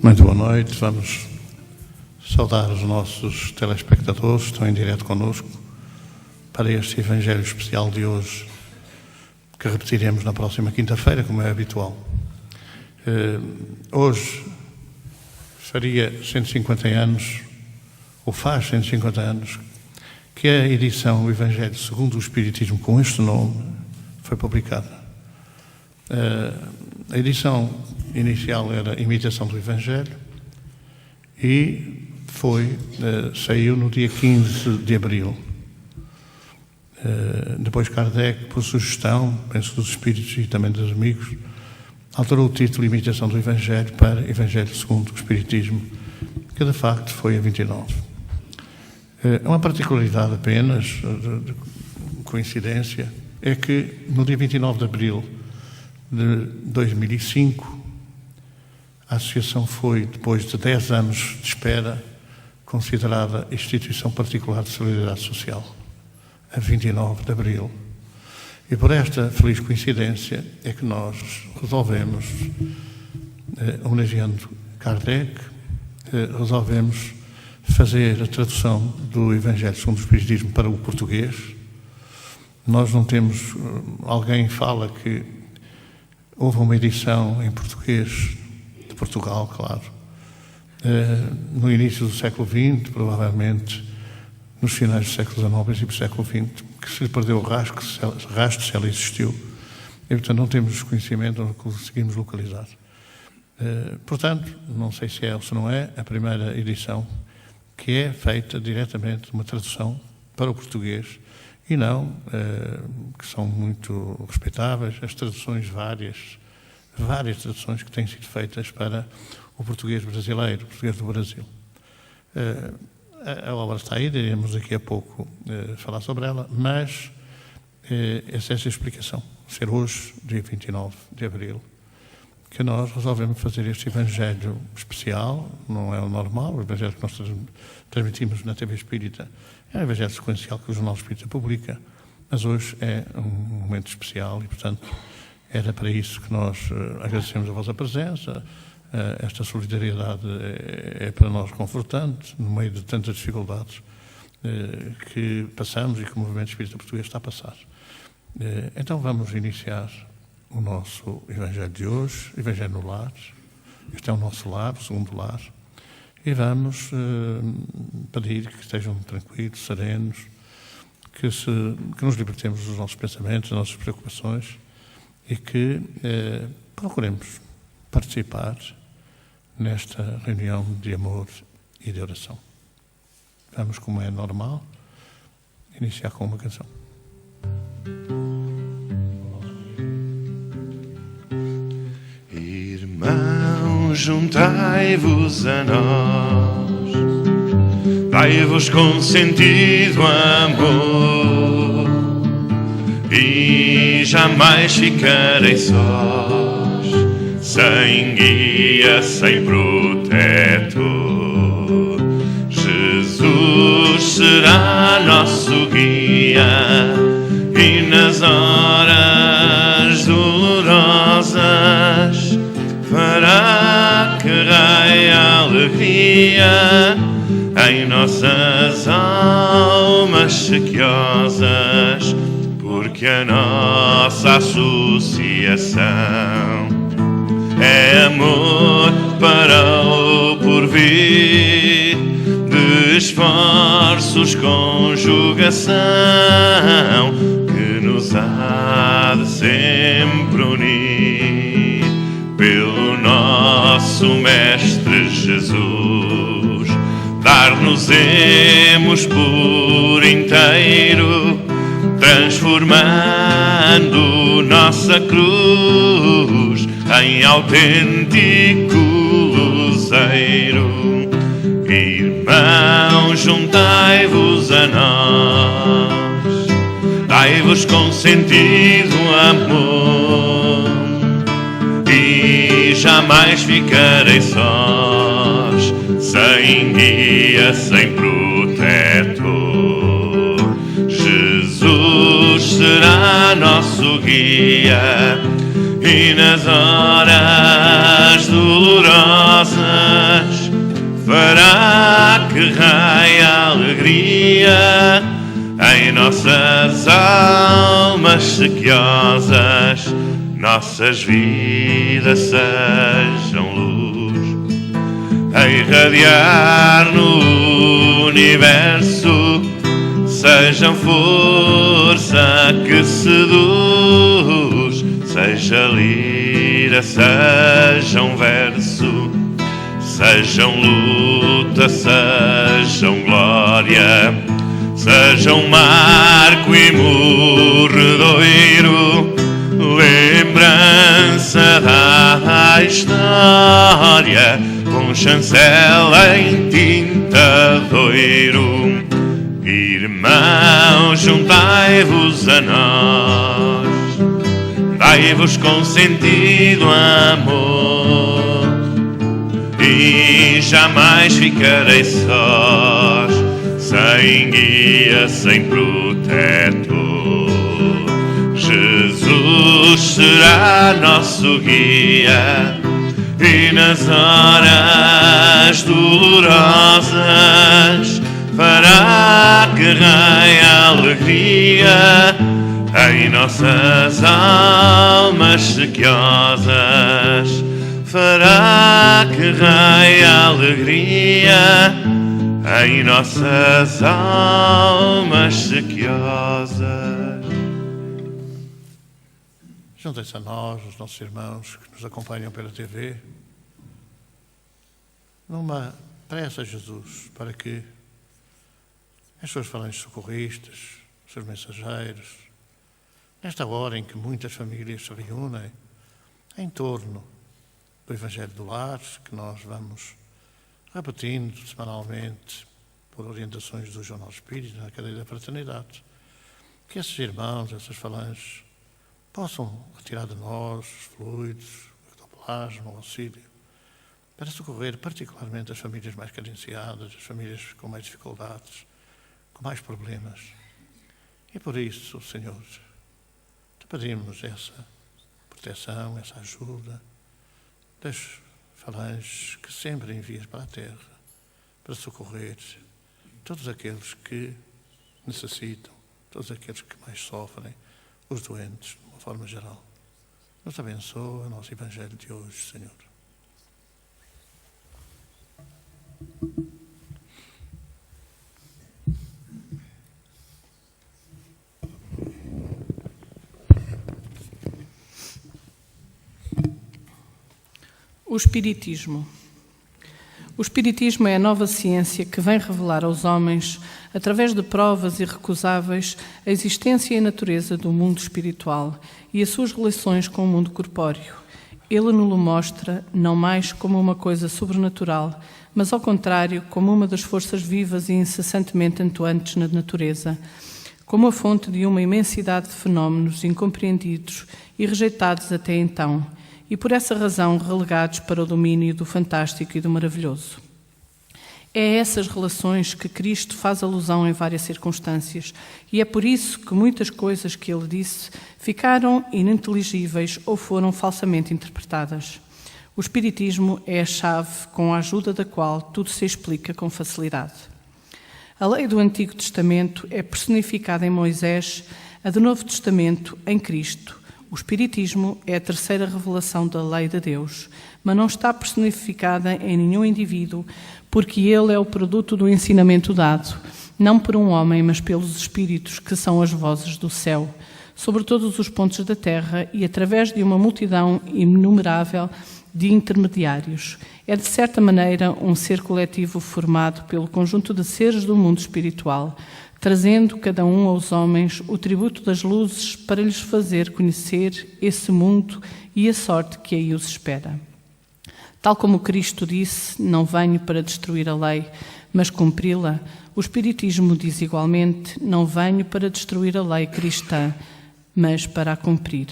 Muito boa noite. Vamos saudar os nossos telespectadores que estão em direto connosco para este Evangelho especial de hoje, que repetiremos na próxima quinta-feira, como é habitual. Hoje faria 150 anos, ou faz 150 anos, que a edição O Evangelho segundo o Espiritismo, com este nome, foi publicada. A edição inicial era Imitação do Evangelho e saiu no dia 15 de abril. Depois Kardec, por sugestão, penso dos espíritos e também dos amigos, alterou o título Imitação do Evangelho para Evangelho segundo o Espiritismo, que de facto foi a 29. Uma particularidade apenas, de coincidência, é que no dia 29 de abril de 2005, a Associação foi, depois de 10 anos de espera, considerada Instituição Particular de Solidariedade Social, a 29 de abril. E por esta feliz coincidência é que nós resolvemos, homenageando Kardec, resolvemos fazer a tradução do Evangelho segundo o Espiritismo para o português. Nós não temos... Alguém fala que houve uma edição em português de Portugal, claro, no início do século XX, provavelmente nos finais do século XIX e princípio do século XX, que se lhe perdeu o rastro se ela existiu. E, portanto, não temos conhecimento, não conseguimos localizar. Portanto, não sei se é ou se não é a primeira edição que é feita diretamente uma tradução para o português e não, que são muito respeitáveis, as traduções várias traduções que têm sido feitas para o português brasileiro, o português do Brasil. A obra está aí, iremos daqui a pouco falar sobre ela, mas essa é a explicação. Ser hoje, dia 29 de abril, que nós resolvemos fazer este Evangelho especial, não é o normal, o Evangelho que nós transmitimos na TV Espírita, é um Evangelho sequencial que o Jornal Espírita publica, mas hoje é um momento especial e, portanto, era para isso que nós agradecemos a vossa presença. Esta solidariedade é para nós confortante, no meio de tantas dificuldades que passamos e que o movimento espírita português está a passar. Então vamos iniciar o nosso Evangelho de hoje, Evangelho no Lar. Este é o nosso lar, o segundo lar. E vamos pedir que estejam tranquilos, serenos, que nos libertemos dos nossos pensamentos, das nossas preocupações e que procuremos participar nesta reunião de amor e de oração. Vamos, como é normal, iniciar com uma canção. Irmãos, juntai-vos a nós, dai-vos com sentido amor, e jamais ficarei sós, sem guia, sem protetor. Jesus será nosso guia, e nas horas dolorosas fará que raie a alegria em nossas almas sequiosas, porque a nossa associação é amor para o porvir, de esforços conjugação, que nos há de sempre unir pelo nosso Mestre Jesus. Dar-nos-emos por inteiro, transformando nossa cruz em autêntico luzeiro. Irmãos, juntai-vos a nós, dai-vos com sentido amor, e jamais ficarei sós, sem guia, sem protetor. Jesus será nosso guia, e nas horas dolorosas para que reine a alegria em nossas almas sequiosas, nossas vidas sejam luz, a irradiar no universo, sejam força que seduz, seja lira, sejam verso, sejam luta, sejam glória, sejam marco e morredoiro, lembrança da história, com chancela em tintadoiro. Irmãos, juntai-vos a nós, dai-vos com sentido amor, e jamais ficarei sós, sem guia, sem protetor. Jesus será nosso guia, e nas horas dolorosas fará que reine a alegria em nossas almas sequiosas, fará que reine a alegria em nossas almas sequiosas. Juntem-se a nós, os nossos irmãos que nos acompanham pela TV, numa prece a Jesus, para que as suas falanges socorristas, os seus mensageiros, nesta hora em que muitas famílias se reúnem em torno do Evangelho do Lar, que nós vamos repetindo semanalmente por orientações do Jornal Espírita na cadeia da fraternidade, que esses irmãos, essas falanges, possam retirar de nós os fluidos, o ectoplasma, o auxílio, para socorrer particularmente as famílias mais carenciadas, as famílias com mais dificuldades, com mais problemas. E por isso, Senhor, te pedimos essa proteção, essa ajuda das falanges que sempre envias para a terra, para socorrer todos aqueles que necessitam, todos aqueles que mais sofrem, os doentes, de uma forma geral. Nos abençoa o nosso Evangelho de hoje, Senhor. O Espiritismo. O Espiritismo é a nova ciência que vem revelar aos homens, através de provas irrecusáveis, a existência e a natureza do mundo espiritual e as suas relações com o mundo corpóreo. Ele nos mostra não mais como uma coisa sobrenatural, mas ao contrário, como uma das forças vivas e incessantemente atuantes na natureza, como a fonte de uma imensidade de fenómenos incompreendidos e rejeitados até então, e por essa razão relegados para o domínio do fantástico e do maravilhoso. É a essas relações que Cristo faz alusão em várias circunstâncias, e é por isso que muitas coisas que ele disse ficaram ininteligíveis ou foram falsamente interpretadas. O Espiritismo é a chave com a ajuda da qual tudo se explica com facilidade. A lei do Antigo Testamento é personificada em Moisés, a do Novo Testamento em Cristo. O Espiritismo é a terceira revelação da lei de Deus, mas não está personificada em nenhum indivíduo, porque ele é o produto do ensinamento dado, não por um homem, mas pelos Espíritos, que são as vozes do céu, sobre todos os pontos da terra e através de uma multidão inumerável de intermediários. É, de certa maneira, um ser coletivo formado pelo conjunto de seres do mundo espiritual, trazendo cada um aos homens o tributo das luzes para lhes fazer conhecer esse mundo e a sorte que aí os espera. Tal como Cristo disse, não venho para destruir a lei, mas cumpri-la, o Espiritismo diz igualmente, não venho para destruir a lei cristã, mas para a cumprir.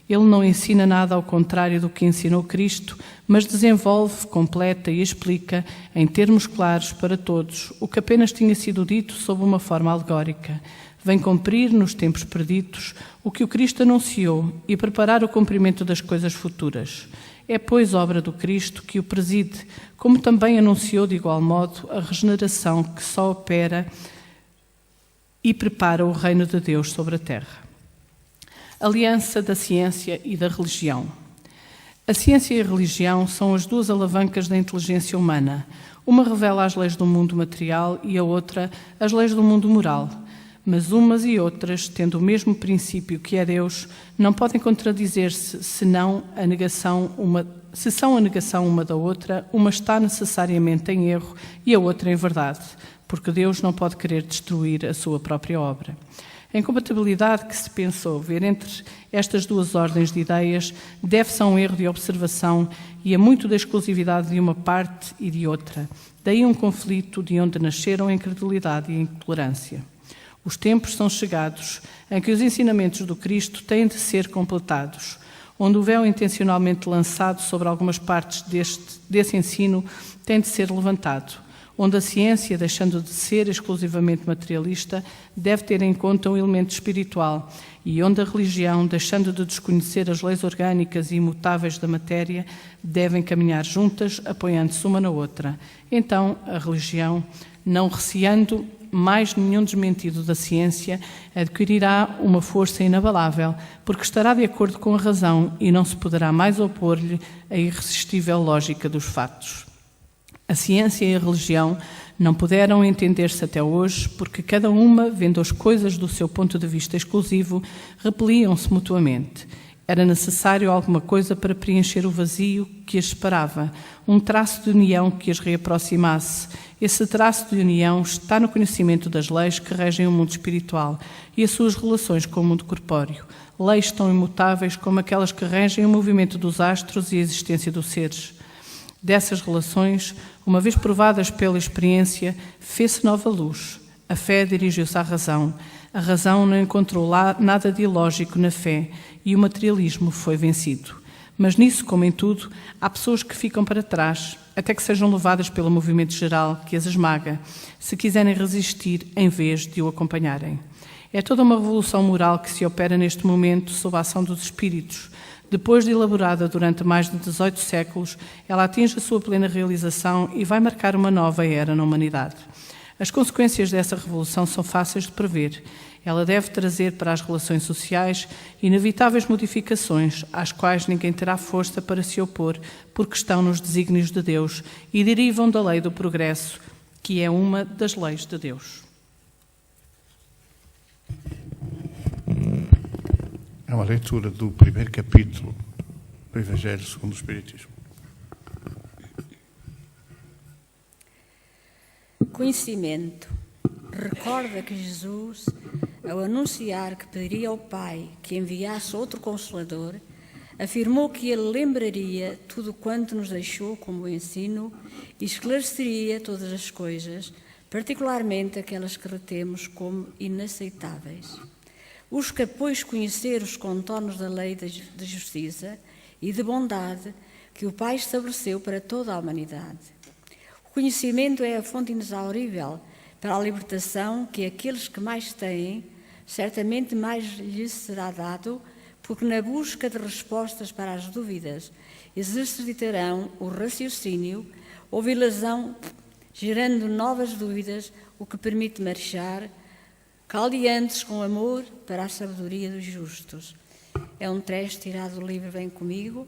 Ele não ensina nada ao contrário do que ensinou Cristo, mas desenvolve, completa e explica, em termos claros para todos, o que apenas tinha sido dito sob uma forma alegórica. Vem cumprir, nos tempos perdidos, o que o Cristo anunciou e preparar o cumprimento das coisas futuras. É, pois, obra do Cristo que o preside, como também anunciou de igual modo a regeneração que só opera e prepara o reino de Deus sobre a terra. Aliança da ciência e da religião. A ciência e a religião são as duas alavancas da inteligência humana. Uma revela as leis do mundo material e a outra as leis do mundo moral. Mas umas e outras, tendo o mesmo princípio que é Deus, não podem contradizer-se, se são a negação uma da outra, uma está necessariamente em erro e a outra em verdade, porque Deus não pode querer destruir a sua própria obra. A incompatibilidade que se pensou ver entre estas duas ordens de ideias deve-se a um erro de observação e a muito da exclusividade de uma parte e de outra. Daí um conflito de onde nasceram a incredulidade e a intolerância. Os tempos são chegados em que os ensinamentos do Cristo têm de ser completados, onde o véu intencionalmente lançado sobre algumas partes desse ensino tem de ser levantado, onde a ciência, deixando de ser exclusivamente materialista, deve ter em conta um elemento espiritual e onde a religião, deixando de desconhecer as leis orgânicas e imutáveis da matéria, devem caminhar juntas, apoiando-se uma na outra. Então, a religião, não receando mais nenhum desmentido da ciência, adquirirá uma força inabalável, porque estará de acordo com a razão e não se poderá mais opor-lhe a irresistível lógica dos fatos. A ciência e a religião não puderam entender-se até hoje, porque cada uma, vendo as coisas do seu ponto de vista exclusivo, repeliam-se mutuamente. Era necessário alguma coisa para preencher o vazio que as separava, um traço de união que as reaproximasse. Esse traço de união está no conhecimento das leis que regem o mundo espiritual e as suas relações com o mundo corpóreo, leis tão imutáveis como aquelas que regem o movimento dos astros e a existência dos seres. Dessas relações, uma vez provadas pela experiência, fez-se nova luz. A fé dirigiu-se à razão. A razão não encontrou lá nada de ilógico na fé e o materialismo foi vencido. Mas nisso, como em tudo, há pessoas que ficam para trás, até que sejam levadas pelo movimento geral que as esmaga, se quiserem resistir em vez de o acompanharem. É toda uma revolução moral que se opera neste momento sob a ação dos espíritos. Depois de elaborada durante mais de 18 séculos, ela atinge a sua plena realização e vai marcar uma nova era na humanidade. As consequências dessa revolução são fáceis de prever. Ela deve trazer para as relações sociais inevitáveis modificações, às quais ninguém terá força para se opor, porque estão nos desígnios de Deus e derivam da lei do progresso, que é uma das leis de Deus. É uma leitura do primeiro capítulo do Evangelho segundo o Espiritismo. Conhecimento. Recorda que Jesus, ao anunciar que pediria ao Pai que enviasse outro Consolador, afirmou que ele lembraria tudo quanto nos deixou como ensino e esclareceria todas as coisas, particularmente aquelas que retemos como inaceitáveis. Busca, pois, conhecer os contornos da lei de justiça e de bondade que o Pai estabeleceu para toda a humanidade. O conhecimento é a fonte inexaurível para a libertação que aqueles que mais têm, certamente mais lhes será dado, porque na busca de respostas para as dúvidas exercitarão o raciocínio, ouvi-las-ão, gerando novas dúvidas, o que permite marchar caldeantes com amor para a sabedoria dos justos. É um trecho tirado do livro Vem Comigo,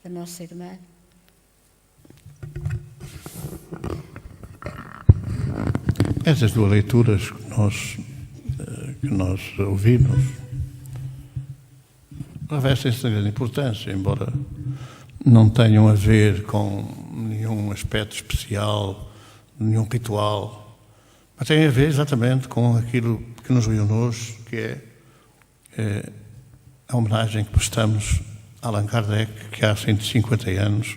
da nossa irmã. Essas duas leituras que nós ouvimos revestem-se de grande importância, embora não tenham a ver com nenhum aspecto especial, nenhum ritual, mas têm a ver exatamente com aquilo que nos reúne hoje, que é a homenagem que prestamos a Allan Kardec, que há 150 anos,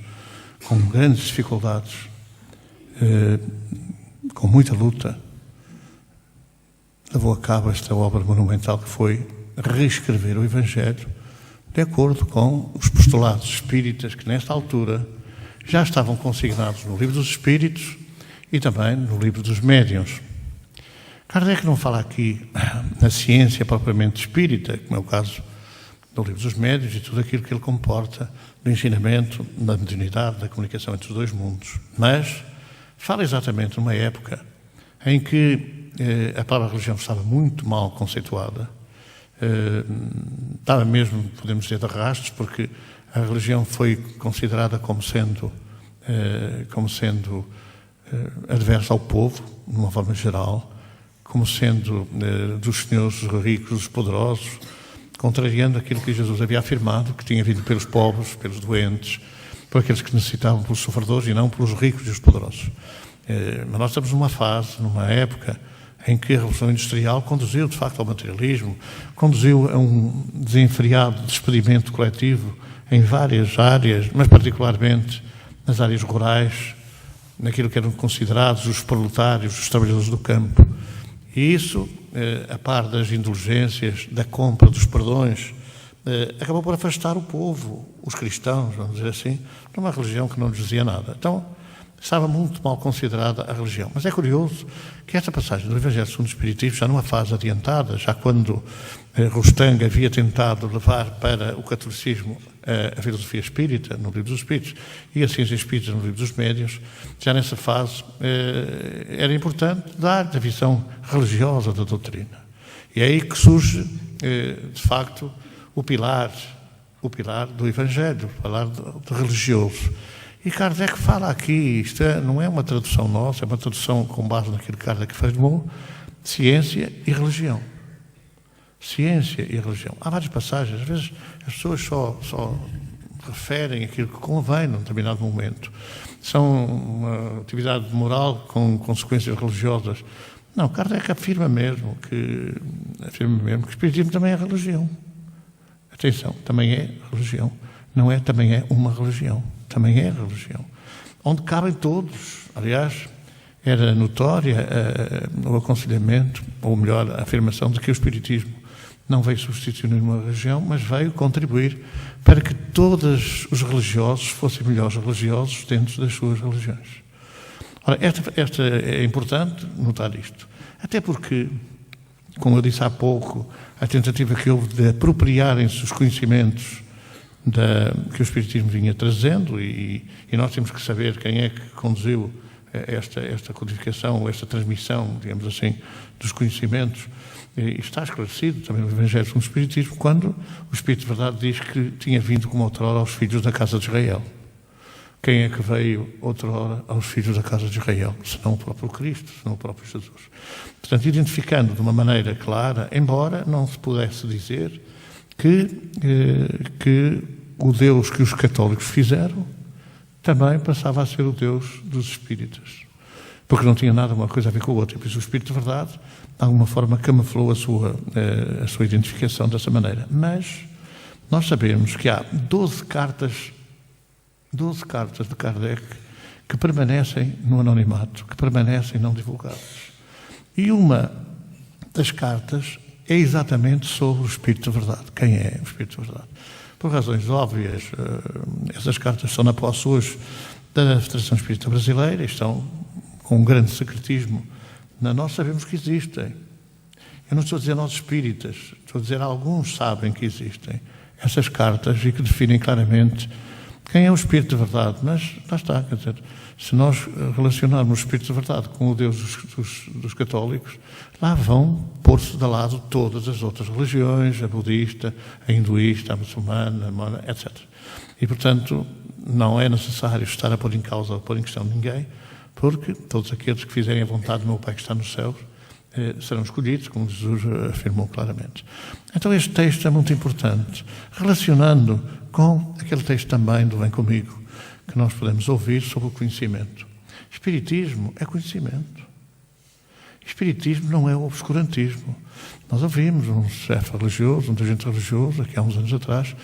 com grandes dificuldades, com muita luta, levou a cabo esta obra monumental que foi reescrever o Evangelho de acordo com os postulados espíritas que, nesta altura, já estavam consignados no Livro dos Espíritos e também no Livro dos Médiuns. Kardec não fala aqui na ciência propriamente espírita, como é o caso do Livro dos Médiuns e tudo aquilo que ele comporta do ensinamento, da mediunidade, da comunicação entre os dois mundos. Mas fala exatamente numa época em que a palavra religião estava muito mal conceituada, estava mesmo, podemos dizer, de arrastos, porque a religião foi considerada como sendo adversa ao povo, de uma forma geral, como sendo dos senhores, dos ricos, dos poderosos, contrariando aquilo que Jesus havia afirmado, que tinha vindo pelos pobres, pelos doentes, por aqueles que necessitavam, pelos sofredores, e não pelos ricos e os poderosos. Mas nós estamos numa fase, numa época, em que a Revolução Industrial conduziu, de facto, ao materialismo, conduziu a um desenfreado despedimento coletivo em várias áreas, mas particularmente nas áreas rurais, naquilo que eram considerados os proletários, os trabalhadores do campo. E isso, a par das indulgências, da compra dos perdões, acabou por afastar o povo, os cristãos, vamos dizer assim, de uma religião que não lhes dizia nada. Então, estava muito mal considerada a religião. Mas é curioso que esta passagem do Evangelho segundo o Espiritismo, já numa fase adiantada, já quando Rostand havia tentado levar para o catolicismo a filosofia espírita, no Livro dos Espíritos, e a ciência espírita no Livro dos Médiuns, já nessa fase era importante dar a visão religiosa da doutrina. E é aí que surge, de facto, o pilar do Evangelho, o pilar do religioso. E Kardec fala aqui, isto não é uma tradução nossa, é uma tradução com base naquilo que Kardec afirmou, ciência e religião. Ciência e religião. Há várias passagens, às vezes as pessoas só referem aquilo que convém num determinado momento. São uma atividade moral com consequências religiosas. Não, Kardec afirma mesmo que o Espiritismo também é religião. Atenção, também é religião. Não é também é uma religião. Também é religião. Onde cabem todos. Aliás, era notória o aconselhamento, ou melhor, a afirmação de que o Espiritismo não veio substituir nenhuma religião, mas veio contribuir para que todos os religiosos fossem melhores religiosos dentro das suas religiões. Ora, esta é importante notar isto. Até porque, como eu disse há pouco, a tentativa que houve de apropriarem-se os conhecimentos que o Espiritismo vinha trazendo, e nós temos que saber quem é que conduziu esta codificação, esta transmissão, digamos assim, dos conhecimentos. E está esclarecido também no Evangelho segundo o Espiritismo, quando o Espírito de Verdade diz que tinha vindo como outrora aos filhos da casa de Israel. Quem é que veio outrora aos filhos da casa de Israel? Senão o próprio Cristo, senão o próprio Jesus. Portanto, identificando de uma maneira clara, embora não se pudesse dizer que o Deus que os católicos fizeram também passava a ser o Deus dos espíritas. Porque não tinha nada uma coisa a ver com o outro. E por isso o Espírito de Verdade, de alguma forma, camuflou a sua identificação dessa maneira. Mas nós sabemos que há 12 cartas de Kardec que permanecem no anonimato, que permanecem não divulgadas. E uma das cartas é exatamente sobre o Espírito de Verdade. Quem é o Espírito de Verdade? Por razões óbvias, essas cartas estão na posse hoje da Federação Espírita Brasileira, estão com um grande secretismo. Nós sabemos que existem. Eu não estou a dizer nós espíritas, estou a dizer alguns sabem que existem essas cartas e que definem claramente quem é o Espírito de Verdade. Mas lá está, quer dizer, se nós relacionarmos o Espírito de Verdade com o Deus dos católicos, lá vão pôr-se de lado todas as outras religiões, a budista, a hinduísta, a muçulmana, etc. E, portanto, não é necessário estar a pôr em causa ou a pôr em questão ninguém, porque todos aqueles que fizerem a vontade do meu Pai que está nos céus serão escolhidos, como Jesus afirmou claramente. Então este texto é muito importante, relacionando com aquele texto também do Vem Comigo, que nós podemos ouvir sobre o conhecimento. Espiritismo é conhecimento. Espiritismo não é o obscurantismo. Nós ouvimos um chefe religioso, um dirigente religioso, aqui há uns anos atrás,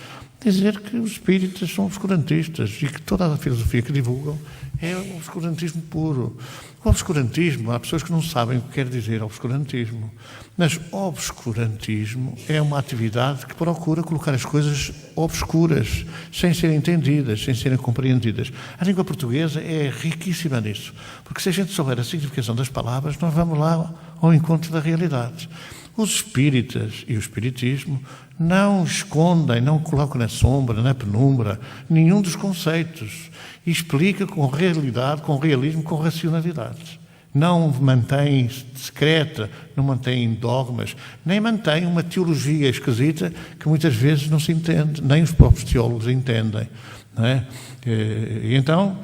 dizer que os espíritas são obscurantistas e que toda a filosofia que divulgam é o obscurantismo puro. O obscurantismo, há pessoas que não sabem o que quer dizer obscurantismo, mas obscurantismo é uma atividade que procura colocar as coisas obscuras, sem serem entendidas, sem serem compreendidas. A língua portuguesa é riquíssima nisso, porque se a gente souber a significação das palavras, nós vamos lá ao encontro da realidade. Os espíritas e o espiritismo não escondem, não colocam na sombra, na penumbra, nenhum dos conceitos. E explica com realidade, com realismo, com racionalidade. Não mantém secreta, não mantém dogmas, nem mantém uma teologia esquisita que muitas vezes não se entende, nem os próprios teólogos entendem. Não é? E então,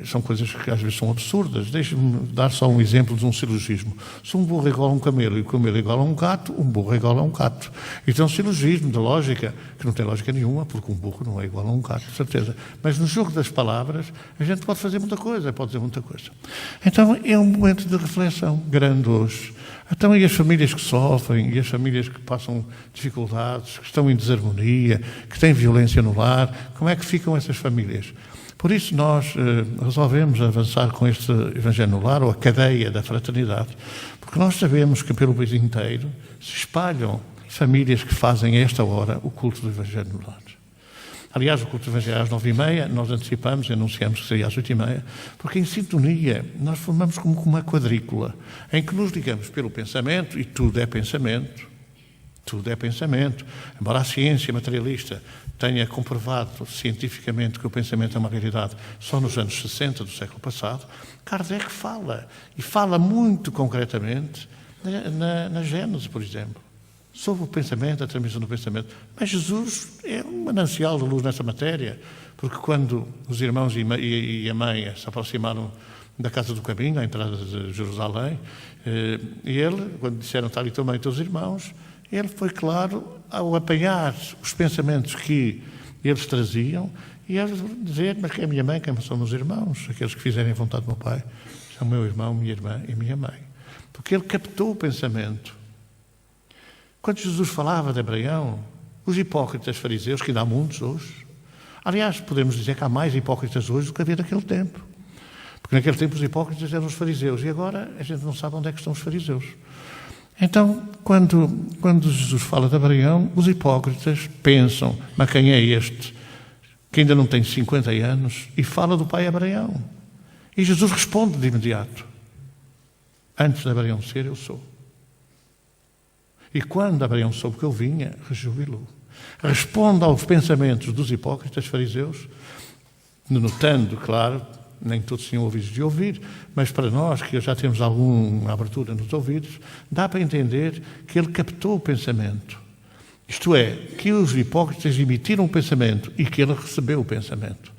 são coisas que às vezes são absurdas. Deixe-me dar só um exemplo de um silogismo. Se um burro é igual a um camelo e o camelo é igual a um gato, um burro é igual a um gato. Isto é um silogismo de lógica, que não tem lógica nenhuma, porque um burro não é igual a um gato, com certeza. Mas no jogo das palavras, a gente pode fazer muita coisa, pode dizer muita coisa. Então, é um momento de reflexão grande hoje. Então, e as famílias que sofrem, e as famílias que passam dificuldades, que estão em desarmonia, que têm violência no lar, como é que ficam essas famílias? Por isso nós resolvemos avançar com este Evangelho no Lar, ou a cadeia da fraternidade, porque nós sabemos que pelo país inteiro se espalham famílias que fazem a esta hora o culto do Evangelho no Lar. Aliás, o culto do Evangelho às 9h30, nós antecipamos e anunciamos que seria às 8h30, porque em sintonia nós formamos como uma quadrícula, em que nos ligamos pelo pensamento, e tudo é pensamento. Tudo é pensamento. Embora a ciência materialista tenha comprovado cientificamente que o pensamento é uma realidade só nos anos 60 do século passado, Kardec fala, e fala muito concretamente na Gênese, por exemplo, sobre o pensamento, a transmissão do pensamento. Mas Jesus é um manancial de luz nessa matéria, porque quando os irmãos e a mãe se aproximaram da Casa do Caminho, à entrada de Jerusalém, e ele, quando disseram tal e também teus irmãos, ele foi claro ao apanhar os pensamentos que eles traziam e a dizer, mas quem é minha mãe, quem são meus irmãos? Aqueles que fizerem a vontade do meu pai são meu irmão, minha irmã e minha mãe. Porque ele captou o pensamento. Quando Jesus falava de Abraão, os hipócritas fariseus, que ainda há muitos hoje, aliás, podemos dizer que há mais hipócritas hoje do que havia naquele tempo. Porque naquele tempo os hipócritas eram os fariseus e agora a gente não sabe onde é que estão os fariseus. Então, quando Jesus fala de Abraão, os hipócritas pensam, mas quem é este que ainda não tem 50 anos e fala do pai Abraão? E Jesus responde de imediato, antes de Abraão ser, eu sou. E quando Abraão soube que eu vinha, rejubilou. Responde aos pensamentos dos hipócritas fariseus, notando, claro, nem todos tinham ouvidos de ouvir, mas para nós, que já temos alguma abertura nos ouvidos, dá para entender que ele captou o pensamento. Isto é, que os hipócritas emitiram o pensamento e que ele recebeu o pensamento.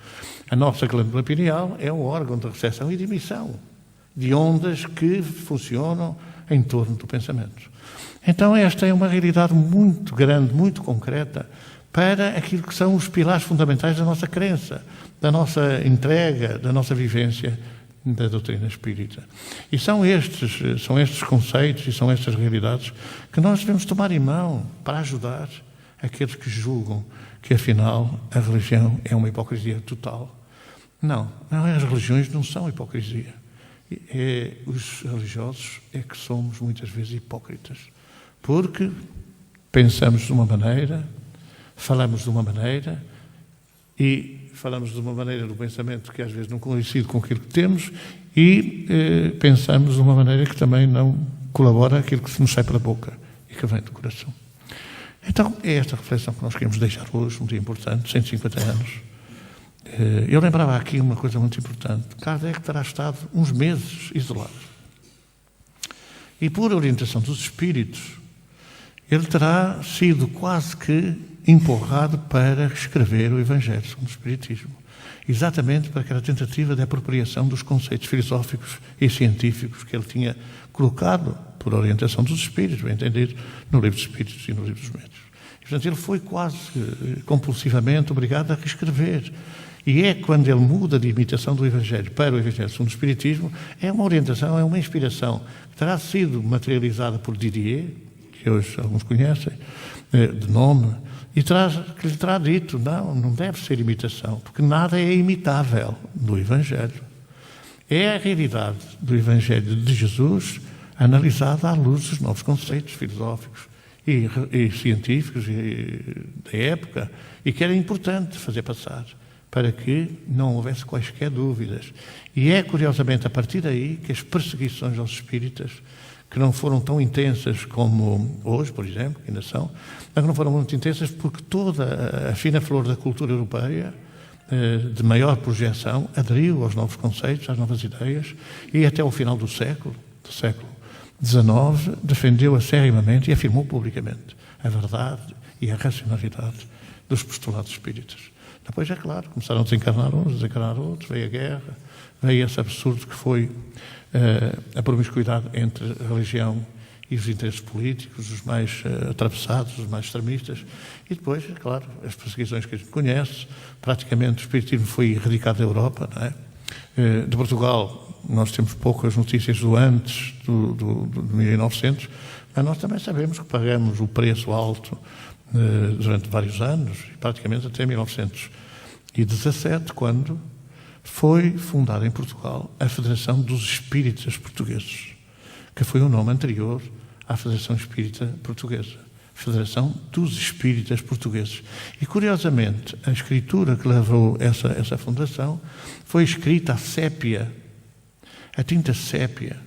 A nossa glândula pineal é um órgão de recepção e de emissão de ondas que funcionam em torno do pensamento. Então esta é uma realidade muito grande, muito concreta, para aquilo que são os pilares fundamentais da nossa crença, da nossa entrega, da nossa vivência da doutrina espírita. E são estes conceitos e são estas realidades que nós devemos tomar em mão para ajudar aqueles que julgam que, afinal, a religião é uma hipocrisia total. Não, as religiões não são hipocrisia. Os religiosos é que somos muitas vezes hipócritas, porque pensamos de uma maneira, falamos de uma maneira e falamos de uma maneira do pensamento que às vezes não coincide com aquilo que temos e pensamos de uma maneira que também não colabora aquilo que se nos sai pela boca e que vem do coração. Então, é esta reflexão que nós queremos deixar hoje, um dia importante, 150 anos. Eu lembrava aqui uma coisa muito importante. Kardec terá estado uns meses isolado. E por orientação dos espíritos, ele terá sido quase que empurrado para escrever o Evangelho segundo o Espiritismo, exatamente para aquela tentativa de apropriação dos conceitos filosóficos e científicos que ele tinha colocado por orientação dos Espíritos, bem entendido, no Livro dos Espíritos e no Livro dos Médiuns. E, portanto, ele foi quase compulsivamente obrigado a reescrever. E é quando ele muda de imitação do Evangelho para o Evangelho segundo o Espiritismo, é uma orientação, é uma inspiração que terá sido materializada por Didier, que hoje alguns conhecem, de nome, e que lhe terá dito, não deve ser imitação, porque nada é imitável do Evangelho. É a realidade do Evangelho de Jesus analisada à luz dos novos conceitos filosóficos e científicos da época, e que era importante fazer passar, para que não houvesse quaisquer dúvidas. E é, curiosamente, a partir daí que as perseguições aos espíritas, que não foram tão intensas como hoje, por exemplo, que ainda são, mas que não foram muito intensas porque toda a fina flor da cultura europeia, de maior projeção, aderiu aos novos conceitos, às novas ideias, e até ao final do século XIX, defendeu acerrimamente e afirmou publicamente a verdade e a racionalidade dos postulados espíritas. Depois, é claro, começaram a desencarnar uns, a desencarnar outros, veio a guerra, veio esse absurdo que foi a promiscuidade entre a religião e os interesses políticos, os mais atravessados, os mais extremistas, e depois, é claro, as perseguições que a gente conhece. Praticamente o espiritismo foi erradicado da Europa, não é? De Portugal, nós temos poucas notícias do antes, do 1900, mas nós também sabemos que pagamos o preço alto durante vários anos, praticamente até 1917, quando foi fundada em Portugal a Federação dos Espíritas Portugueses, que foi o nome anterior à Federação Espírita Portuguesa. Federação dos Espíritas Portugueses. E, curiosamente, a escritura que levou essa fundação foi escrita a sépia. A tinta sépia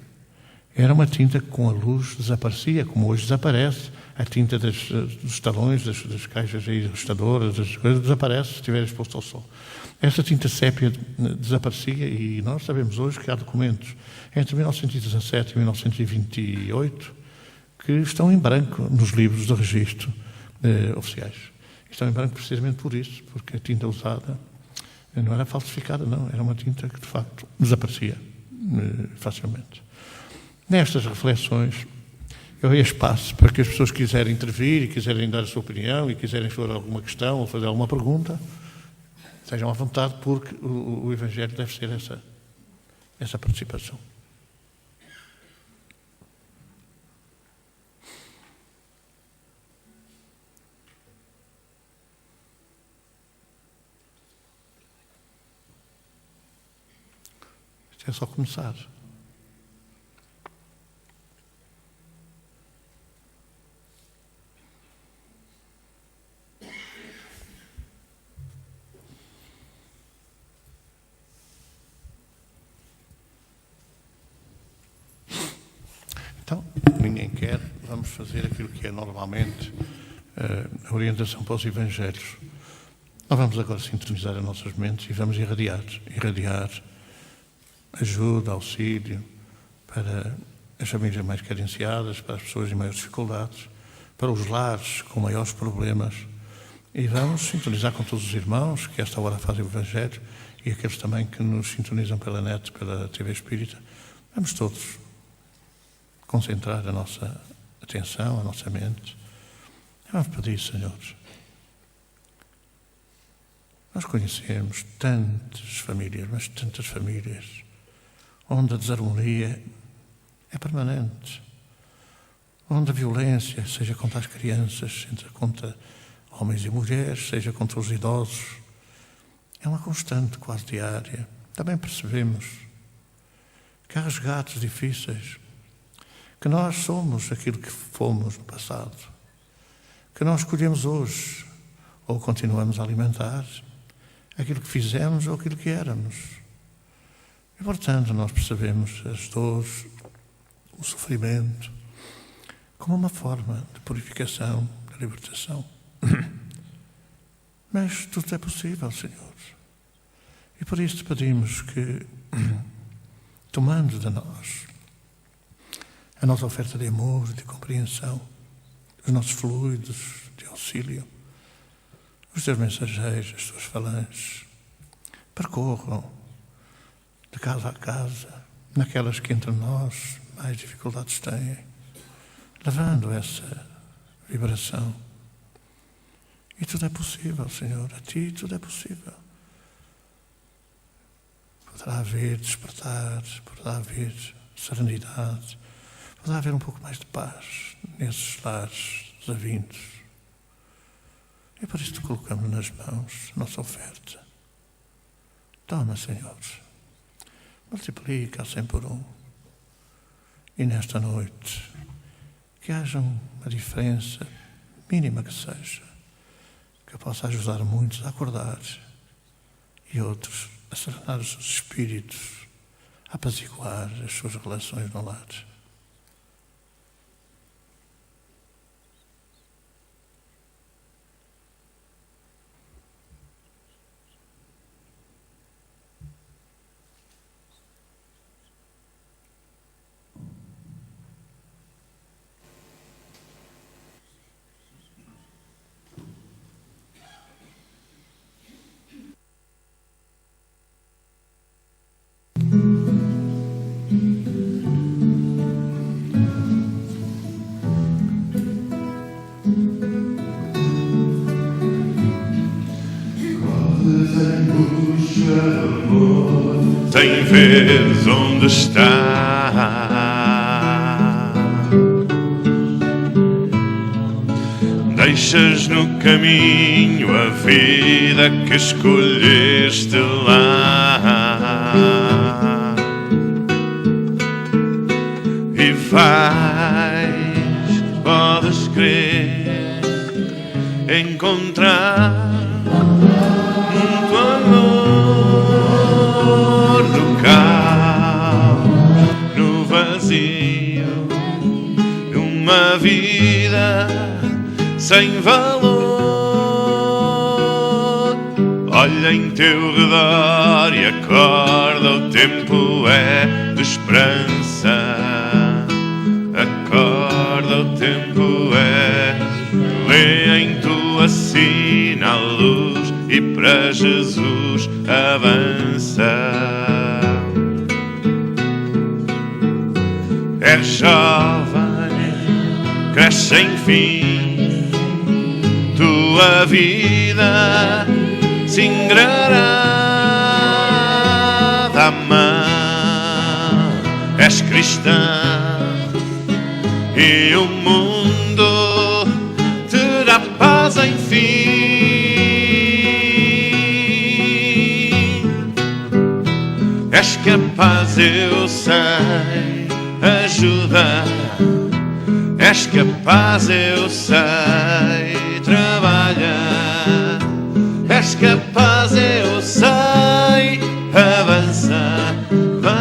era uma tinta que com a luz desaparecia, como hoje desaparece. A tinta dos talões, das caixas ajustadoras, das coisas, desaparece se estiver exposto ao sol. Essa tinta sépia desaparecia e nós sabemos hoje que há documentos entre 1917 e 1928 que estão em branco nos livros de registro oficiais. Estão em branco precisamente por isso, porque a tinta usada não era falsificada, não. Era uma tinta que, de facto, desaparecia facilmente. Nestas reflexões, eu dei espaço para que as pessoas quiserem intervir e quiserem dar a sua opinião e quiserem fazer alguma questão ou fazer alguma pergunta, sejam à vontade, porque o Evangelho deve ser essa participação. Isto é só começar. Então, ninguém quer, vamos fazer aquilo que é normalmente a orientação para os Evangelhos. Nós vamos agora sintonizar as nossas mentes e vamos irradiar ajuda, auxílio para as famílias mais carenciadas, para as pessoas em maiores dificuldades, para os lares com maiores problemas. E vamos sintonizar com todos os irmãos que esta hora fazem o Evangelho e aqueles também que nos sintonizam pela net, pela TV Espírita. Vamos todos concentrar a nossa atenção, a nossa mente. E vamos pedir, Senhor. Nós conhecemos tantas famílias, mas tantas famílias, onde a desarmonia é permanente, onde a violência, seja contra as crianças, seja contra homens e mulheres, seja contra os idosos, é uma constante quase diária. Também percebemos que há resgates difíceis, que nós somos aquilo que fomos no passado, que nós escolhemos hoje, ou continuamos a alimentar aquilo que fizemos ou aquilo que éramos. E, portanto, nós percebemos as dores, o sofrimento, como uma forma de purificação, de libertação. Mas tudo é possível, Senhor. E por isso te pedimos que, tomando de nós a nossa oferta de amor, de compreensão, os nossos fluidos de auxílio, os teus mensageiros, as tuas falanges, percorram de casa a casa, naquelas que entre nós mais dificuldades têm, levando essa vibração. E tudo é possível, Senhor, a Ti tudo é possível. Poderá haver despertar, poderá haver serenidade, poderá haver um pouco mais de paz nesses lares desavindos. E por isso te colocamos nas mãos a nossa oferta. Toma, Senhor, multiplica ao 100 por 1. E nesta noite, que haja uma diferença, mínima que seja, que possa ajudar muitos a acordar e outros a serenar os seus espíritos, a apaziguar as suas relações no lar. Sem veres onde está, deixas no caminho a vida que escolheste lá e vais, podes crer, encontrar um amor no caos, no vazio, numa vida sem valor. Olha em teu redor e acorda, o tempo é de esperança. Acorda, o tempo é, lê em tua sina a luz e para Jesus avança. É jovem, cresce sem fim, tua vida se ingrará da mão. És cristã e o mundo terá paz enfim. És capaz, eu sei, ajudar. És capaz, eu sei, trabalhar. És capaz, eu sei, avançar. Vai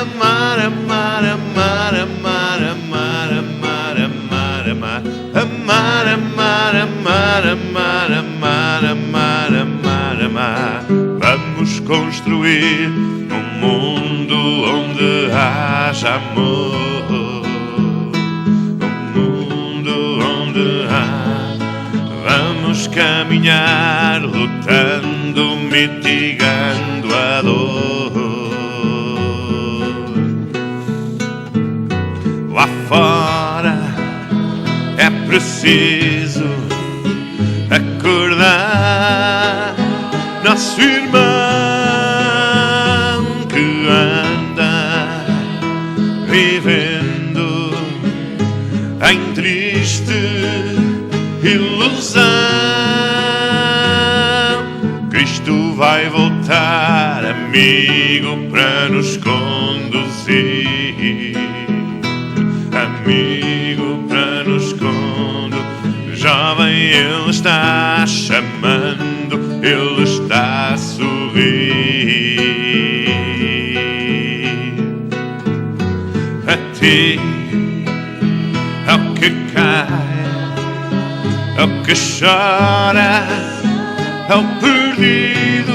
amar, amar, amar, amar, amar, amar, amar, amar. Amar, amar, amar, amar, amar, amar, amar, amar. Vamos construir um mundo onde haja amor, um mundo onde há. Vamos caminhar lutando, mitigando a dor. Lá fora é preciso acordar, nosso irmão que anda vivendo em triste ilusão. Cristo vai voltar, amigo, para nos conduzir. Amigo, para nos conduzir. Jovem, Ele está chamando, Ele está a sorrir. A ti, ao que cai, ao que chora, ao perdido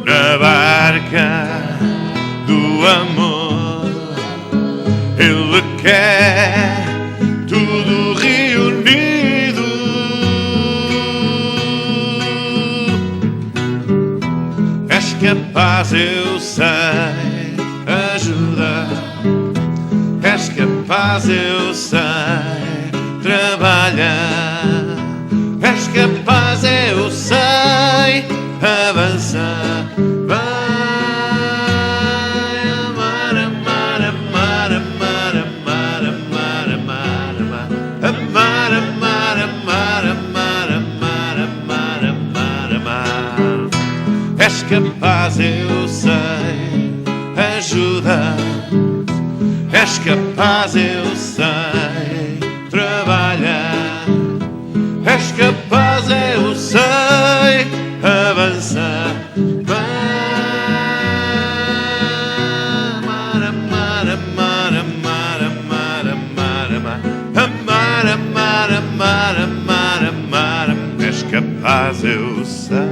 na barca do amor, Ele quer tudo reunido. És capaz, eu sei, ajudar. És capaz, eu sei, trabalhar. És capaz, eu sei, avançar. Vai amar, amar, amar, amar, amar, amar, amar, amar. Amar, amar, amar, amar, amar, amar, amar, amar. És capaz, eu sei, ajudar. És capaz, eu sei, trabalhar. És capaz, eu sei, avançar. Amar, amar, amar, amar, amar, amar, amar. Amar, amar, amar, amar, amar. És capaz, eu sei.